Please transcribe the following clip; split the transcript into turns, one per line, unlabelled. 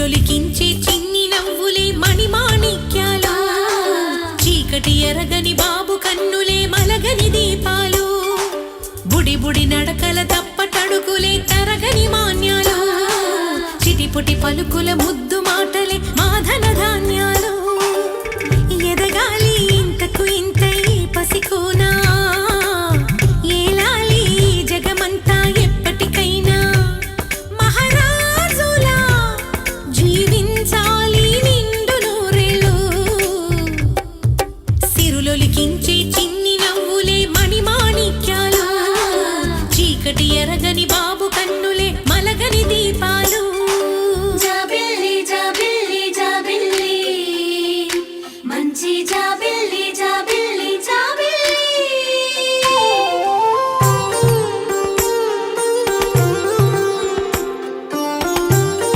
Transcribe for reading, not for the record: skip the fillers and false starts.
చిగుళ్ళొలికించే చిన్ని నవ్వులే మణిమాణిక్యాలు చీకటి ఎరగని బాబు కన్నులే మలగని దీపాలు బుడి బుడి నడకల తప్పటడుగులే తరగని మాన్యాలు చిటిపుటి పలుకుల ముద్దు మాటలే మాధన ధాన్యాలు